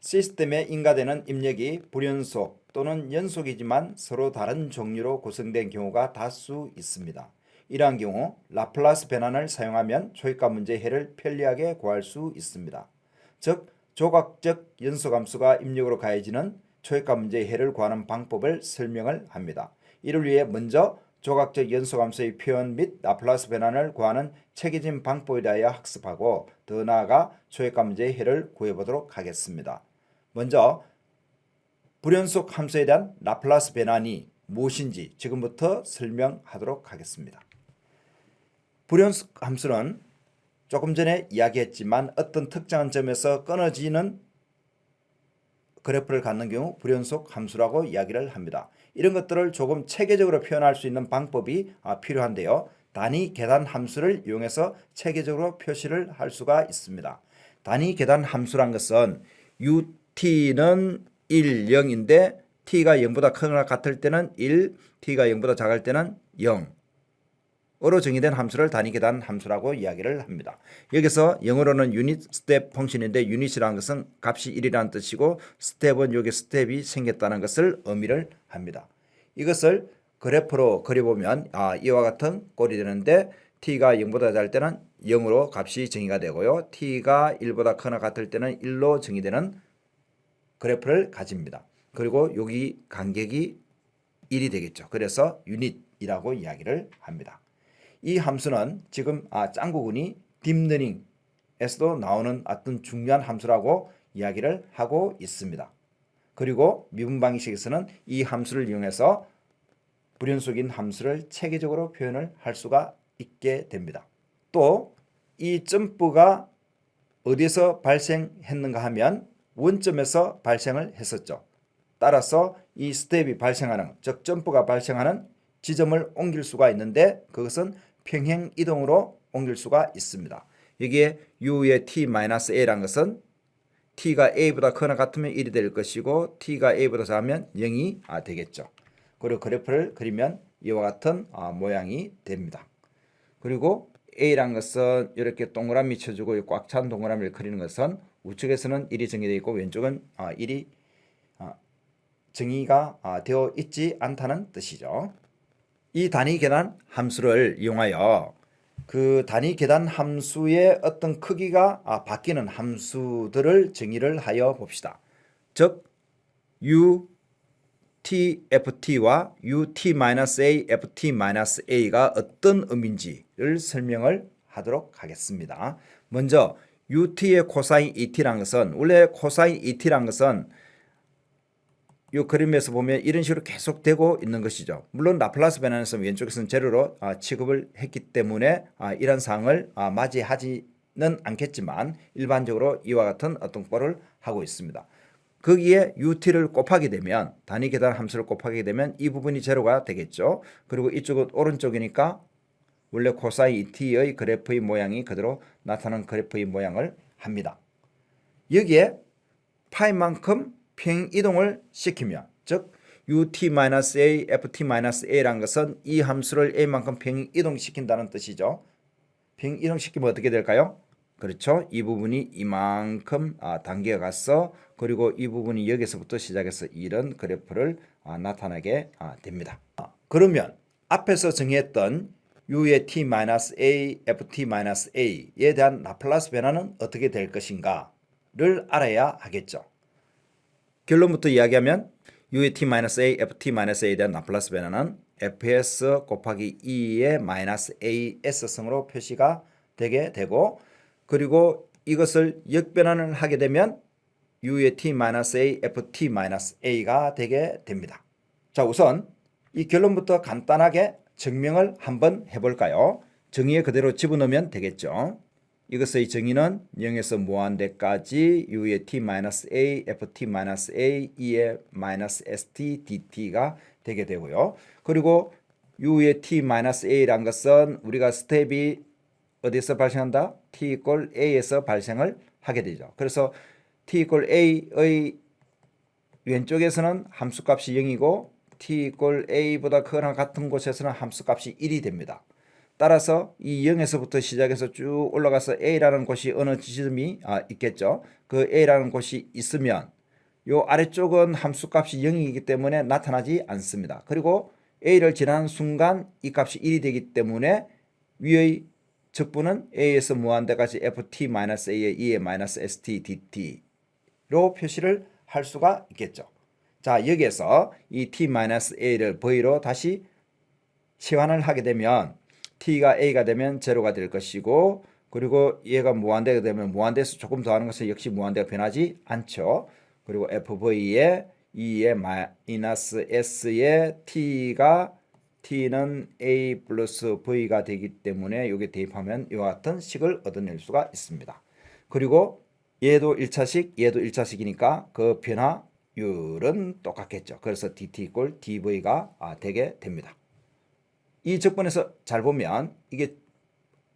시스템에 인가되는 입력이 불연속 또는 연속이지만 서로 다른 종류로 구성된 경우가 다수 있습니다. 이러한 경우 라플라스 변환을 사용하면 초입값 문제의 해를 편리하게 구할 수 있습니다. 즉 조각적 연소함수가 입력으로 가해지는 초입값 문제의 해를 구하는 방법을 설명을 합니다. 이를 위해 먼저 조각적 연소함수의 표현 및 라플라스 변환을 구하는 체계적인 방법에 대하여 학습하고 더 나아가 초입값 문제의 해를 구해보도록 하겠습니다. 먼저 불연속 함수에 대한 라플라스 변환이 무엇인지 지금부터 설명하도록 하겠습니다. 불연속 함수는 조금 전에 이야기했지만 어떤 특정한 점에서 끊어지는 그래프를 갖는 경우 불연속 함수라고 이야기를 합니다. 이런 것들을 조금 체계적으로 표현할 수 있는 방법이 필요한데요. 단위 계산 함수를 이용해서 체계적으로 표시를 할 수가 있습니다. 단위 계산 함수란 것은 ut는 1, 0인데 t가 0보다 크거나 같을 때는 1, t가 0보다 작을 때는 0으로 정의된 함수를 단위 계산 함수라고 이야기를 합니다. 여기서 영어로는 유닛 스텝 펑션인데 유닛이라는 것은 값이 1이라는 뜻이고 스텝은 여기 스텝이 생겼다는 것을 의미를 합니다. 이것을 그래프로 그려보면 이와 같은 꼴이 되는데 t가 0보다 작을 때는 0으로 값이 정의가 되고요. t가 1보다 크거나 같을 때는 1로 정의되는 그래프를 가집니다. 그리고 여기 간격이 1이 되겠죠. 그래서 유닛이라고 이야기를 합니다. 이 함수는 지금 짱구군이 딥러닝에서도 나오는 어떤 중요한 함수라고 이야기를 하고 있습니다. 그리고 미분 방식에서는 이 함수를 이용해서 불연속인 함수를 체계적으로 표현을 할 수가 있게 됩니다. 또 이 점프가 어디서 발생했는가 하면 원점에서 발생을 했었죠. 따라서 이 스텝이 발생하는, 즉 점프가 발생하는 지점을 옮길 수가 있는데 그것은 평행 이동으로 옮길 수가 있습니다. 여기에 u의 t-a라는 것은 t가 a보다 크거나 같으면 1이 될 것이고 t가 a보다 작으면 0이 되겠죠. 그리고 그래프를 그리면 이와 같은 모양이 됩니다. 그리고 a라는 것은 이렇게 동그라미 쳐주고 꽉 찬 동그라미를 그리는 것은 우측에서는 1이 정의되어 있고 왼쪽은 1이 정의가 되어 있지 않다는 뜻이죠. 이 단위 계산 함수를 이용하여 그 단위 계산 함수의 어떤 크기가 바뀌는 함수들을 정의를 하여 봅시다. 즉 utft와 ut-a, ft-a가 어떤 의미인지를 설명을 하도록 하겠습니다. 먼저 ut의 코사인 et라는 것은 원래 코사인 et라는 것은 이 그림에서 보면 이런 식으로 계속되고 있는 것이죠. 물론 라플라스 변환에서 왼쪽에서는 제로로 취급을 했기 때문에 이런 상황을 맞이하지는 않겠지만 일반적으로 이와 같은 어떤 꼴을 하고 있습니다. 거기에 ut를 곱하게 되면 단위 계산 함수를 곱하게 되면 이 부분이 제로가 되겠죠. 그리고 이쪽은 오른쪽이니까 원래 코사인 et의 그래프의 모양이 그대로 나타나는 그래프의 모양을 합니다. 여기에 파이만큼 평이동을 시키면 즉 ut-a, ft-a라는 것은 이 함수를 a만큼 평이동시킨다는 뜻이죠. 평이동시키면 어떻게 될까요? 그렇죠. 이 부분이 이만큼 단계가 가서 그리고 이 부분이 여기서부터 시작해서 이런 그래프를 나타나게 됩니다. 그러면 앞에서 정의했던 u의 t-a, ft-a에 대한 라플라스 변화는 어떻게 될 것인가를 알아야 하겠죠. 결론부터 이야기하면 u의 t-a, ft-a에 대한 라플라스 변화는 fs 곱하기 2의 마이너스 as승으로 표시가 되게 되고 그리고 이것을 역변환을 하게 되면 u의 t-a, ft-a가 되게 됩니다. 자, 우선 이 결론부터 간단하게 증명을 한번 해볼까요? 정의에 그대로 집어넣으면 되겠죠. 이것의 정의는 0에서 무한대까지 u의 t-a, ft-a, 2의 마이너스 st dt가 되게 되고요. 그리고 u의 t-a란 것은 우리가 스텝이 어디서 발생한다? t 이퀄 a에서 발생을 하게 되죠. 그래서 t 이퀄 a의 왼쪽에서는 함수값이 0이고 t 이퀄 a보다 크거나 같은 곳에서는 함수값이 1이 됩니다. 따라서 이 0에서부터 시작해서 쭉 올라가서 a라는 곳이 어느 지점이 있겠죠. 그 a라는 곳이 있으면 요 아래쪽은 함수값이 0이기 때문에 나타나지 않습니다. 그리고 a를 지나는 순간 이 값이 1이 되기 때문에 위의 적분은 a에서 무한대까지 ft-a의 2의 마이너스 st dt로 표시를 할 수가 있겠죠. 자, 여기에서 이 t-a를 v로 다시 치환을 하게 되면 t가 a가 되면 제로가 될 것이고, 그리고 얘가 무한대가 되면 무한대에서 조금 더 하는 것은 역시 무한대가 변하지 않죠. 그리고 fv의 2의 마이너스 s의 t는 a 플러스 v가 되기 때문에 여기 대입하면 이와 같은 식을 얻어낼 수가 있습니다. 그리고 얘도 1차식, 얘도 1차식이니까 그 변화율은 똑같겠죠. 그래서 dt 이꼴 dv가 되게 됩니다. 이 적분에서 잘 보면 이게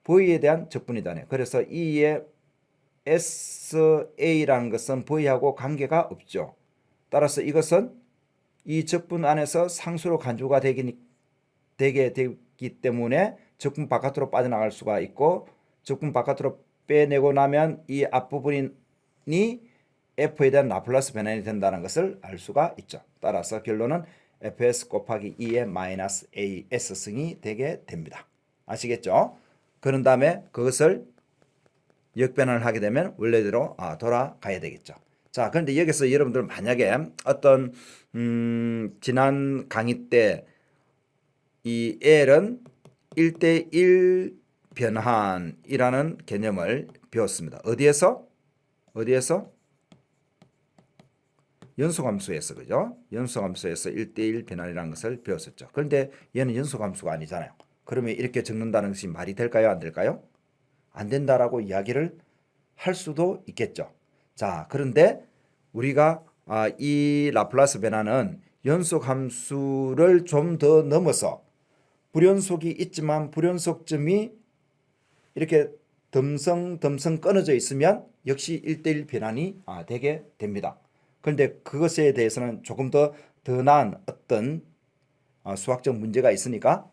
v에 대한 적분이다네. 그래서 이의 sa라는 것은 v하고 관계가 없죠. 따라서 이것은 이 적분 안에서 상수로 간주가 되게 되기 때문에 적분 바깥으로 빠져나갈 수가 있고, 적분 바깥으로 빼내고 나면 이 앞부분이 f에 대한 라플라스 변환이 된다는 것을 알 수가 있죠. 따라서 결론은 fs 곱하기 2의 마이너스 as승이 되게 됩니다. 아시겠죠? 그런 다음에 그것을 역변환을 하게 되면 원래대로 돌아가야 되겠죠. 자, 그런데 여기서 여러분들 만약에 어떤 지난 강의 때 이 L은 1대1 변환이라는 개념을 배웠습니다. 어디에서? 연소함수에서, 그죠? 연소함수에서 1대1 변환이라는 것을 배웠었죠. 그런데 얘는 연소함수가 아니잖아요. 그러면 이렇게 적는다는 것이 말이 될까요? 안 될까요? 안 된다라고 이야기를 할 수도 있겠죠. 자, 그런데 우리가 이 라플라스 변화는 연속함수를 좀 더 넘어서 불연속이 있지만 불연속점이 이렇게 덤성덤성 끊어져 있으면 역시 1대1 변환이 되게 됩니다. 그런데 그것에 대해서는 조금 더 나은 어떤 수학적 문제가 있으니까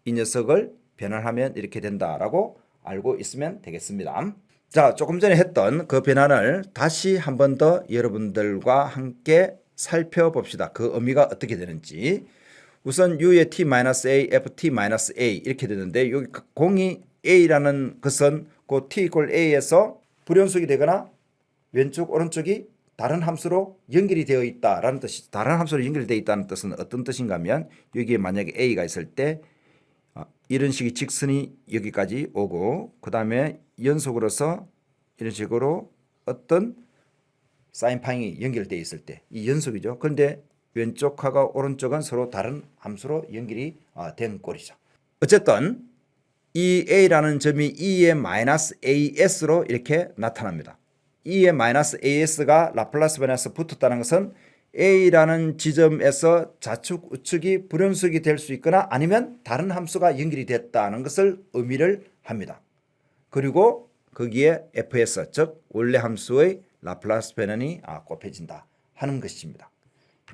이 녀석을 변환하면 이렇게 된다라고 알고 있으면 되겠습니다. 자, 조금 전에 했던 그 변환을 다시 한 번 더 여러분들과 함께 살펴봅시다. 그 의미가 어떻게 되는지. 우선 u의 t-a, ft-a 이렇게 되는데, 여기 공이 a라는 것은 그 t 이퀄 a에서 불연속이 되거나 왼쪽 오른쪽이 다른 함수로 연결이 되어 있다라는 뜻이, 다른 함수로 연결되어 있다는 뜻은 어떤 뜻인가 하면, 여기에 만약에 a가 있을 때 이런 식의 직선이 여기까지 오고, 그 다음에 연속으로서 이런 식으로 어떤 사인팡이 연결되어 있을 때 이 연속이죠. 그런데 왼쪽하고 오른쪽은 서로 다른 함수로 연결이 된 꼴이죠. 어쨌든 이 a라는 점이 2의 마이너스 as로 이렇게 나타납니다. 2의 마이너스 as가 라플라스 변화에서 붙었다는 것은 a라는 지점에서 좌측 우측이 불연속이 될 수 있거나 아니면 다른 함수가 연결이 됐다는 것을 의미를 합니다. 그리고 거기에 fs, 즉 원래 함수의 라플라스 변환이 곱해진다 하는 것입니다.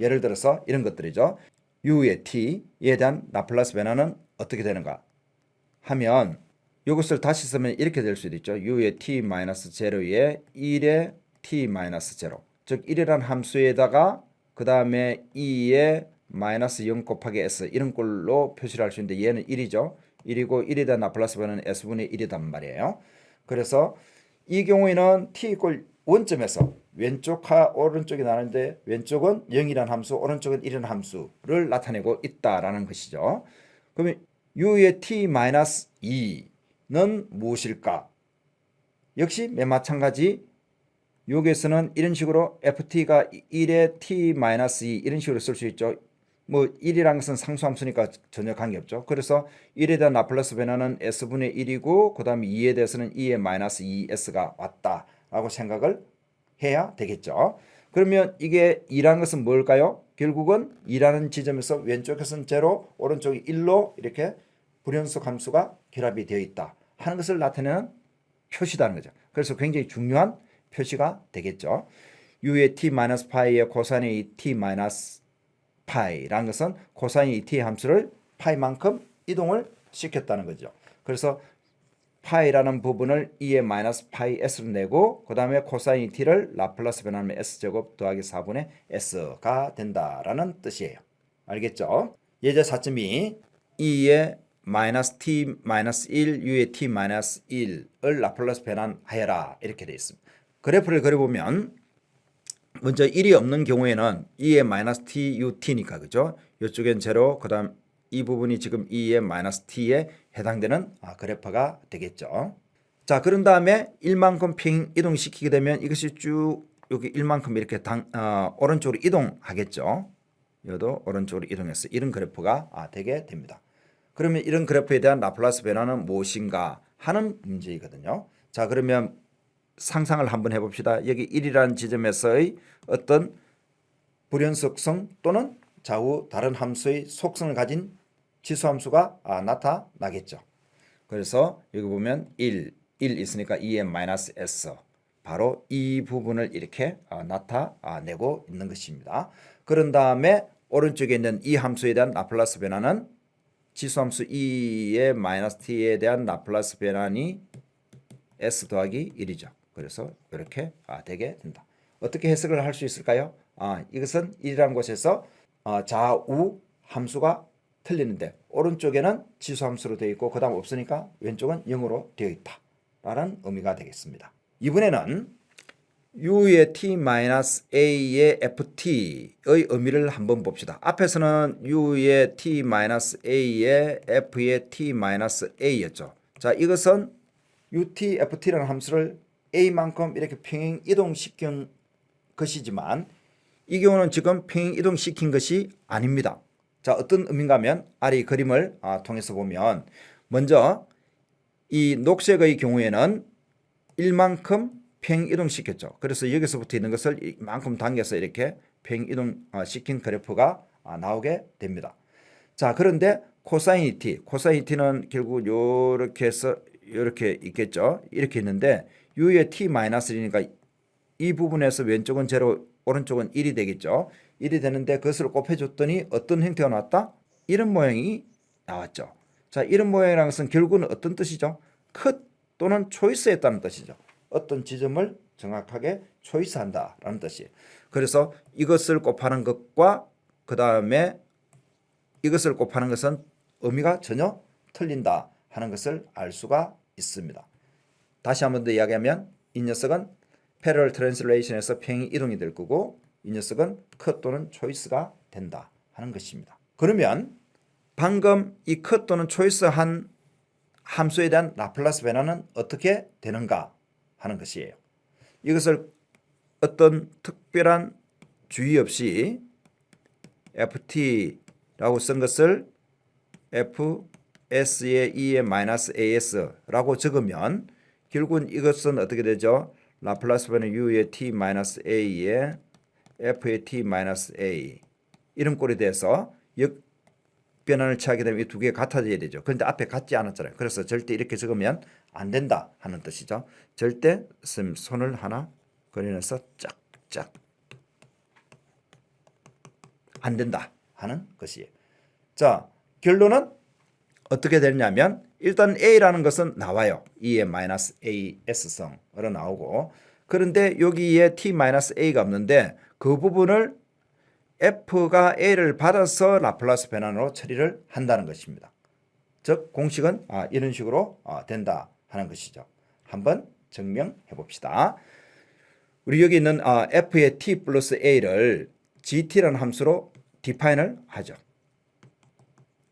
예를 들어서 이런 것들이죠. u의 t에 대한 라플라스 변화는 어떻게 되는가 하면, 이것을 다시 쓰면 이렇게 될 수도 있죠. u의 t-0에 1의 t-0, 즉 1이라는 함수에다가 그 다음에 2의 마이너스 0 곱하기 s, 이런 꼴로 표시를 할 수 있는데 얘는 1이죠. 1이고 1에 대한 라플라스 변화는 s분의 1이단 말이에요. 그래서 이 경우에는 t 이퀄 원점에서 왼쪽과 오른쪽이 나는데, 왼쪽은 0이라는 함수, 오른쪽은 1이라는 함수를 나타내고 있다라는 것이죠. 그러면 u의 t-2는 무엇일까? 역시 맨 마찬가지 여기에서는 이런 식으로 ft가 1의 t-2 이런 식으로 쓸 수 있죠. 뭐 1이라는 것은 상수함수니까 전혀 관계없죠. 그래서 1에 대한 라플라스 변화는 s분의 1이고 그 다음에 2에 대해서는 2의 마이너스 2s가 왔다라고 생각을 해야 되겠죠. 그러면 이게 2라는 것은 뭘까요? 결국은 2라는 지점에서 왼쪽에서는 제로, 오른쪽이 1로 이렇게 불연속 함수가 결합이 되어 있다 하는 것을 나타내는 표시다는 거죠. 그래서 굉장히 중요한 표시가 되겠죠. u의 t-파이의 코사인의 t-파이라는 것은 코사인의 t의 함수를 파이만큼 이동을 시켰다는 거죠. 그래서 파이라는 부분을 2의 마이너스 파이 s로 내고 그 다음에 코사인 t를 라플라스 변환하면 s제곱 더하기 4분의 s가 된다라는 뜻이에요. 알겠죠? 예제 4.2 2의 마이너스 t 마이너스 1 u의 t 마이너스 1을 라플라스 변환하여라 이렇게 되어 있습니다. 그래프를 그려보면 먼저 1이 없는 경우에는 2의 마이너스 t u t니까 그죠? 이쪽엔 제로 그 다음 이 부분이 지금 2의 마이너스 t에 해당되는 그래프가 되겠죠. 자, 그런 다음에 1만큼 평행 이동시키게 되면 이것이 쭉 여기 1만큼 이렇게 오른쪽으로 이동하겠죠. 이것도 오른쪽으로 이동해서 이런 그래프가 되게 됩니다. 그러면 이런 그래프에 대한 라플라스 변화는 무엇인가 하는 문제이거든요. 자, 그러면 상상을 한번 해봅시다. 여기 1이라는 지점에서의 어떤 불연속성 또는 좌우 다른 함수의 속성을 가진 지수함수가 나타나겠죠. 그래서 여기 보면 1 있으니까 2n 마이너스 s 바로 이 부분을 이렇게 나타내고 있는 것입니다. 그런 다음에 오른쪽에 있는 이 함수에 대한 라플라스 변화는 지수함수 2의 마이너스 t에 대한 라플라스 변환이 s 더하기 1이죠. 그래서 이렇게 되게 된다. 어떻게 해석을 할 수 있을까요? 이것은 1이라는 곳에서 좌우 함수가 틀리는데 오른쪽에는 지수함수로 되어 있고 그 다음 없으니까 왼쪽은 0으로 되어 있다 라는 의미가 되겠습니다. 이번에는 u의 t-a의 ft의 의미를 한번 봅시다. 앞에서는 u의 t-a의 f의 t-a였죠. 자, 이것은 ut, ft라는 함수를 a만큼 이렇게 평행 이동시킨 것이지만 이 경우는 지금 평행 이동시킨 것이 아닙니다. 자, 어떤 의미인가 하면 아래 이 그림을 통해서 보면 먼저 이 녹색의 경우에는 1만큼 평행 이동시켰죠. 그래서 여기서부터 있는 것을 이만큼 당겨서 이렇게 평행 이동시킨 그래프가 나오게 됩니다. 자, 그런데 코사인 t는 결국 이렇게 해서 이렇게 있겠죠. 이렇게 있는데 u의 t-1이니까 이 부분에서 왼쪽은 제로 오른쪽은 1이 되겠죠. 1이 되는데 그것을 곱해줬더니 어떤 형태가 나왔다? 이런 모양이 나왔죠. 자, 이런 모양이라는 것은 결국은 어떤 뜻이죠? 컷 또는 초이스했다는 뜻이죠. 어떤 지점을 정확하게 초이스한다라는 뜻이에요. 그래서 이것을 곱하는 것과 그 다음에 이것을 곱하는 것은 의미가 전혀 틀린다 하는 것을 알 수가 있습니다. 다시 한 번 더 이야기하면 이 녀석은 패러럴 트랜슬레이션에서 평행 이동이 될 거고 이 녀석은 컷 또는 초이스가 된다 하는 것입니다. 그러면 방금 이 컷 또는 초이스한 함수에 대한 라플라스 변화는 어떻게 되는가 하는 것이에요. 이것을 어떤 특별한 주의 없이 ft라고 쓴 것을 fs의 2의 마이너스 as라고 적으면 결국은 이것은 어떻게 되죠? 라플라스 변화 u의 t-a의 f의 t-a 이런 꼴이 돼서 역변환을 취하게 되면 이 두 개가 같아져야 되죠. 그런데 앞에 같지 않았잖아요. 그래서 절대 이렇게 적으면 안 된다 하는 뜻이죠. 절대 손을 하나 그려내서 짝짝 안 된다 하는 것이에요. 자, 결론은 어떻게 되냐면 일단 A라는 것은 나와요. 2의 마이너스 AS성으로 나오고 그런데 여기에 T-A가 없는데 그 부분을 F가 A를 받아서 라플라스 변환으로 처리를 한다는 것입니다. 즉 공식은 이런 식으로 된다 하는 것이죠. 한번 증명해 봅시다. 우리 여기 있는 F의 T 플러스 A를 GT라는 함수로 디파인을 하죠.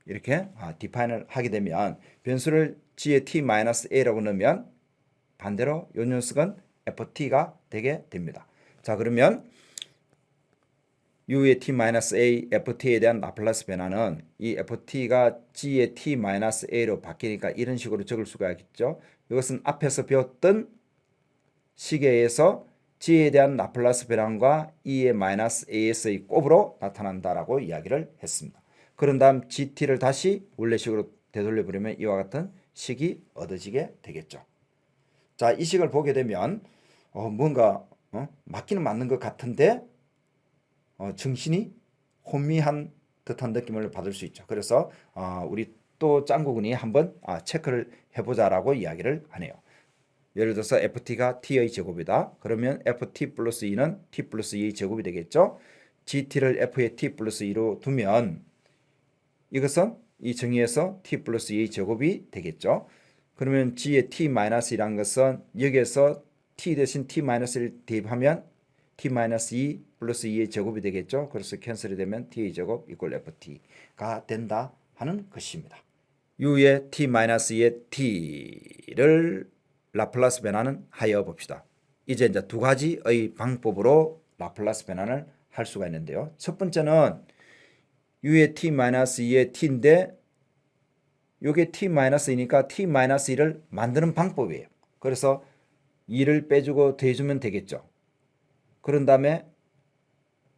이렇게 디파인을 하게 되면 변수를 g의 t-a라고 넣으면 반대로 이 녀석은 ft가 되게 됩니다. 자, 그러면 u의 t-a, ft에 대한 라플라스 변화는 이 ft가 g의 t-a로 바뀌니까 이런 식으로 적을 수가 있겠죠. 이것은 앞에서 배웠던 시계에서 g에 대한 라플라스 변환과 e의 마이너스 as의 곱으로 나타난다라고 이야기를 했습니다. 그런 다음 GT를 다시 원래식으로 되돌려 버리면 이와 같은 식이 얻어지게 되겠죠. 자, 이 식을 보게 되면 뭔가 맞기는 맞는 것 같은데 정신이 혼미한 듯한 느낌을 받을 수 있죠. 그래서 우리 또 짱구군이 한번 체크를 해보자라고 이야기를 하네요. 예를 들어서 ft가 t의 제곱이다. 그러면 ft 플러스 2는 t 플러스 2의 제곱이 되겠죠. gt를 f의 t 플러스 2로 두면 이것은 이 정의에서 t 플러스 2의 제곱이 되겠죠. 그러면 g의 t-1이란 것은 여기에서 t 대신 t-1을 대입하면 t-2 플러스 2의 제곱이 되겠죠. 그래서 캔슬이 되면 t의 제곱 이꼴 ft가 된다 하는 것입니다. u의 t-2의 t를 라플라스 변환은 하여 봅시다. 이제 두 가지의 방법으로 라플라스 변환을 할 수가 있는데요. 첫 번째는 u의 t-2의 t인데 이게 t-2니까 t-2를 만드는 방법이에요. 그래서 2를 빼주고 더해주면 되겠죠. 그런 다음에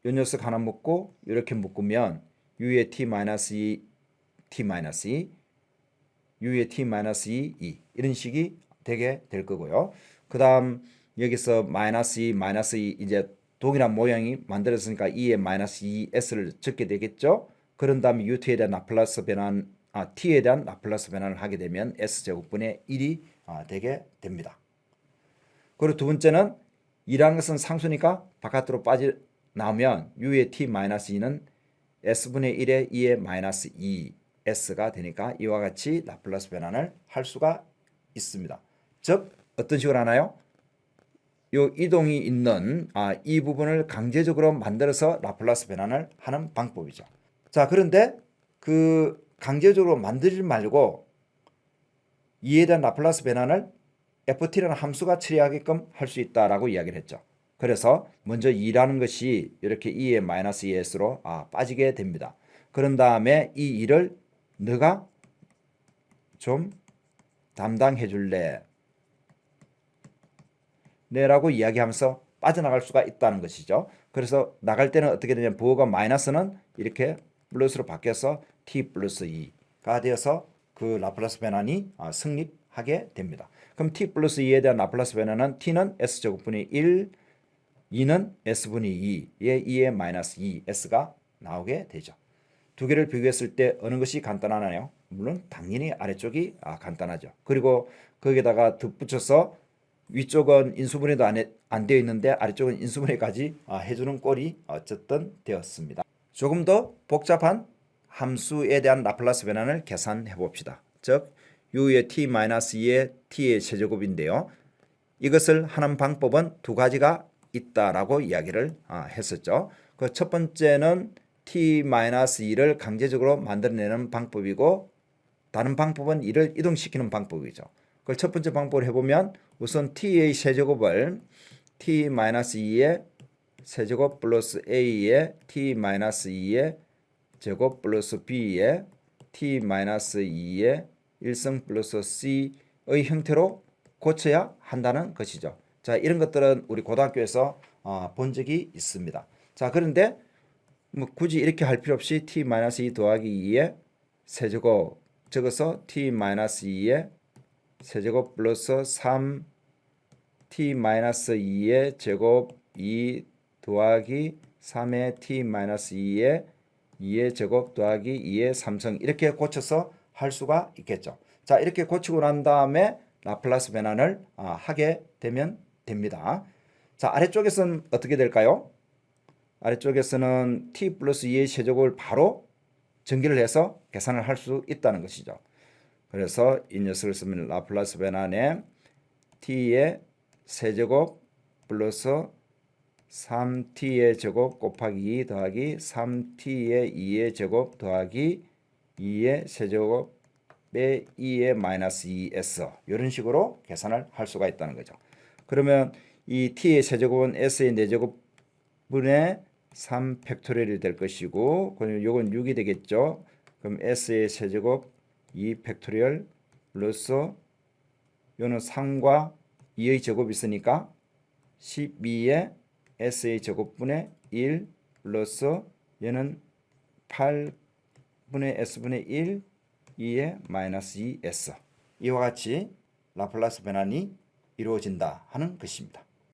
이 녀석 하나 묶고 이렇게 묶으면 u의 t-2 t-2 u의 t-2 2 이런 식이 되게 될 거고요. 그 다음 여기서 -2 -2 이제 동일한 모양이 만들어졌으니까 2에 -2s를 적게 되겠죠. 그런 다음에 ut에 대한 라플라스 변환 t에 대한 라플라스 변환을 하게 되면 s제곱분의 1이 되게 됩니다. 그리고 두 번째는 2라는 것은 상수니까 바깥으로 빠져나오면 u의 t-2는 s분의 1에 2의 -2s가 되니까 이와 같이 라플라스 변환을 할 수가 있습니다. 즉 어떤 식으로 하나요? 요 이동이 있는 이 부분을 강제적으로 만들어서 라플라스 변환을 하는 방법이죠. 자, 그런데 그 강제적으로 만들지 말고 2에 대한 라플라스 변환을 ft라는 함수가 처리하게끔 할 수 있다라고 이야기를 했죠. 그래서 먼저 2라는 것이 이렇게 2의 -2s로 빠지게 됩니다. 그런 다음에 이 2를 너가 좀 담당해 줄래? 네라고 이야기하면서 빠져나갈 수가 있다는 것이죠. 그래서 나갈 때는 어떻게 되냐면 부호가 마이너스는 이렇게 플러스로 바뀌어서 t 플러스 2가 되어서 그 라플라스 변환이 성립하게 됩니다. 그럼 t 플러스 2에 대한 라플라스 변환은 t는 s제곱분의 1, 2는 s분의 2의 2의 -2s가 나오게 되죠. 두 개를 비교했을 때 어느 것이 간단하나요? 물론 당연히 아래쪽이 간단하죠. 그리고 거기에다가 덧붙여서 위쪽은 인수분해도 안 되어 있는데 아래쪽은 인수분해까지 해주는 꼴이 어쨌든 되었습니다. 조금 더 복잡한 함수에 대한 라플라스 변환을 계산해 봅시다. 즉 u의 t-2의 t의 세제곱인데요. 이것을 하는 방법은 두 가지가 있다라고 이야기를 했었죠. 그 첫 번째는 t-2를 강제적으로 만들어내는 방법이고 다른 방법은 이를 이동시키는 방법이죠. 그걸 첫 번째 방법을 해보면 우선 t의 세제곱을 t-2의 세제곱 플러스 a의 t-2의 제곱 플러스 b의 t-2의 1승 플러스 c의 형태로 고쳐야 한다는 것이죠. 자, 이런 것들은 우리 고등학교에서 본 적이 있습니다. 자, 그런데 뭐 굳이 이렇게 할 필요 없이 t-2 더하기 2의 세제곱 적어서 t-2의 세제곱 플러스 3t-2의 제곱 2 더하기 3의 t-2의 2의 제곱 더하기 2의 3승 이렇게 고쳐서 할 수가 있겠죠. 자, 이렇게 고치고 난 다음에 라플라스 변환을 하게 되면 됩니다. 자, 아래쪽에서는 어떻게 될까요? 아래쪽에서는 t 플러스 2의 세제곱을 바로 전기를 해서 계산을 할 수 있다는 것이죠. 그래서 이 녀석을 쓰면 라플라스 변환에 t의 세제곱 플러스 3t의 제곱 곱하기 2 더하기 3t의 2의 제곱 더하기 2의 세제곱의 2의 -2s 이런 식으로 계산을 할 수가 있다는 거죠. 그러면 이 t의 세제곱은 s의 4제곱분의 3 팩토리얼이 될 것이고 그러면 이건 6이 되겠죠. 그럼 s의 세제곱 2 팩토리얼 플러스 이거는 3과 2의 제곱이 있으니까 12의 s의 제곱분의 1 플러스 얘는 8분의 s분의 1 2의 -2s 이와 같이 라플라스 변환이 이루어진다 하는 것입니다.